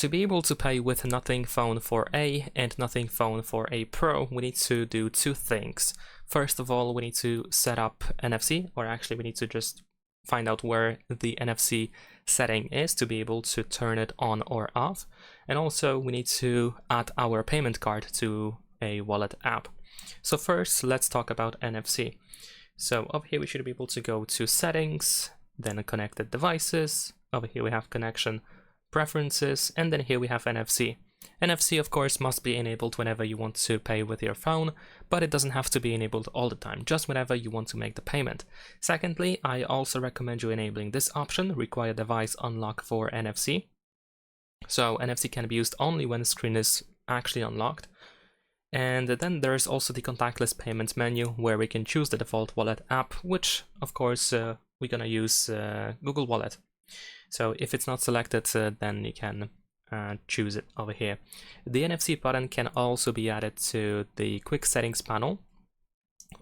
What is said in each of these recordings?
to be able to pay with Nothing Phone 4a and Nothing Phone 4a Pro, we need to do two things. First of all, we need to set up NFC, or actually we need to just find out where the NFC setting is to be able to turn it on or off. And also we need to add our payment card to a wallet app. So first, let's talk about NFC. So over here we should be able to go to Settings, then Connected Devices. Over here we have Connection Preferences, and then here we have NFC. NFC, of course, must be enabled whenever you want to pay with your phone, but it doesn't have to be enabled all the time, just whenever you want to make the payment. Secondly, I also recommend you enabling this option, Require Device Unlock for NFC. So NFC can be used only when the screen is actually unlocked. And then there's also the contactless payments menu, where we can choose the default wallet app, which of course we're gonna use Google Wallet. So if it's not selected, then you can choose it over here. The NFC button can also be added to the quick settings panel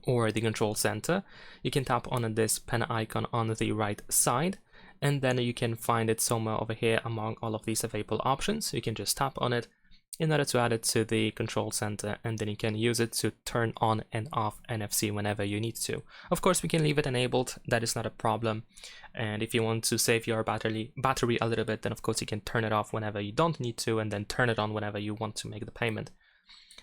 or the control center. You can tap on this pen icon on the right side, and then you can find it somewhere over here among all of these available options. You can just tap on it in order to add it to the control center, and then you can use it to turn on and off NFC whenever you need to. Of course, we can leave it enabled, that is not a problem. And if you want to save your battery a little bit, then of course you can turn it off whenever you don't need to, and then turn it on whenever you want to make the payment.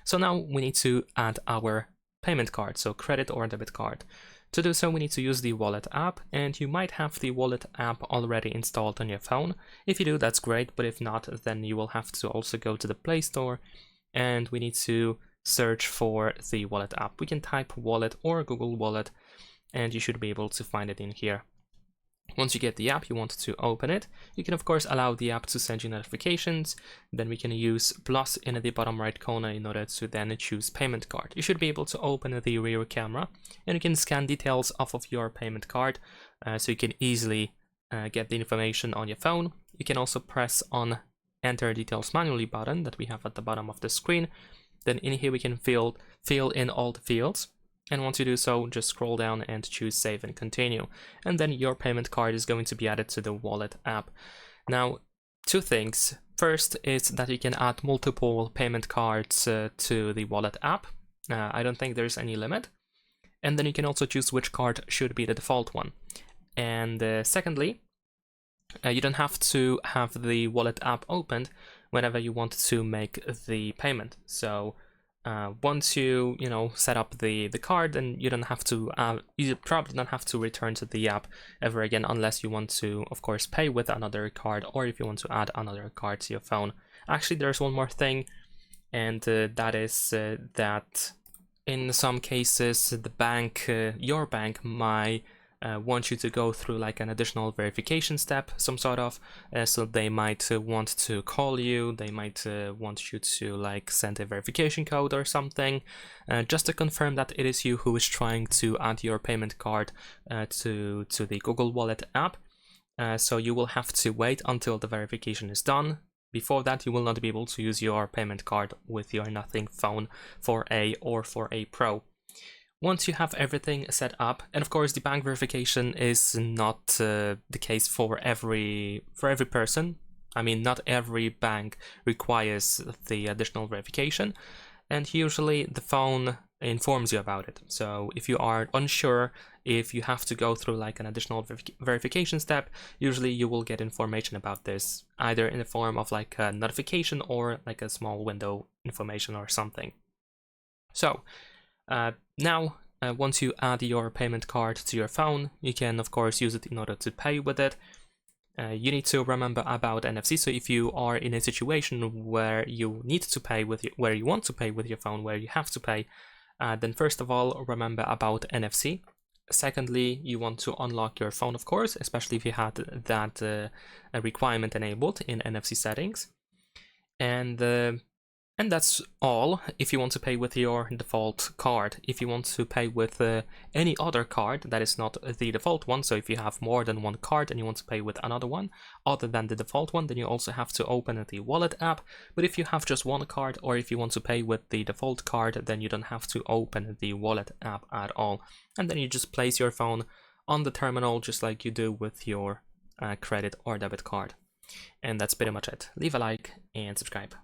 So now we need to add our payment card, so credit or debit card. To do so, we need to use the Wallet app, and you might have the Wallet app already installed on your phone. If you do, that's great, but if not, then you will have to also go to the Play Store, and we need to search for the Wallet app. We can type Wallet or Google Wallet, and you should be able to find it in here. Once you get the app, you want to open it. You can of course allow the app to send you notifications. Then we can use plus in the bottom right corner in order to then choose payment card. You should be able to open the rear camera, and you can scan details off of your payment card, so you can easily get the information on your phone. You can also press on Enter Details Manually button that we have at the bottom of the screen. Then in here we can fill in all the fields. And once you do so, just scroll down and choose Save and Continue. And then your payment card is going to be added to the Wallet app. Now, two things. First is that you can add multiple payment cards to the Wallet app. I don't think there's any limit. And then you can also choose which card should be the default one. And secondly, you don't have to have the Wallet app opened whenever you want to make the payment. So once you set up the card, then you don't have to you probably don't have to return to the app ever again, unless you want to of course pay with another card, or if you want to add another card to your phone. Actually, there's one more thing, and that is that in some cases the bank, your bank might want you to go through like an additional verification step, some sort of, so they might want to call you, they might want you to like send a verification code or something, just to confirm that it is you who is trying to add your payment card to the Google Wallet app. So you will have to wait until the verification is done. Before that, you will not be able to use your payment card with your Nothing Phone 4a or 4a Pro. Once you have everything set up, and of course the bank verification is not the case for every person. I mean, not every bank requires the additional verification, and usually the phone informs you about it. So if you are unsure if you have to go through like an additional verification step, usually you will get information about this, either in the form of like a notification or like a small window information or something. So now, once you add your payment card to your phone, you can of course use it in order to pay with it. You need to remember about NFC. So if you are in a situation where you need to pay with where you want to pay with your phone, where you have to pay, then first of all remember about NFC. Secondly, you want to unlock your phone, of course, especially if you had that requirement enabled in NFC settings. And that's all if you want to pay with your default card. If you want to pay with any other card that is not the default one, so if you have more than one card and you want to pay with another one other than the default one, then you also have to open the Wallet app. But if you have just one card, or if you want to pay with the default card, then you don't have to open the Wallet app at all. And then you just place your phone on the terminal just like you do with your credit or debit card. And that's pretty much it. Leave a like and subscribe.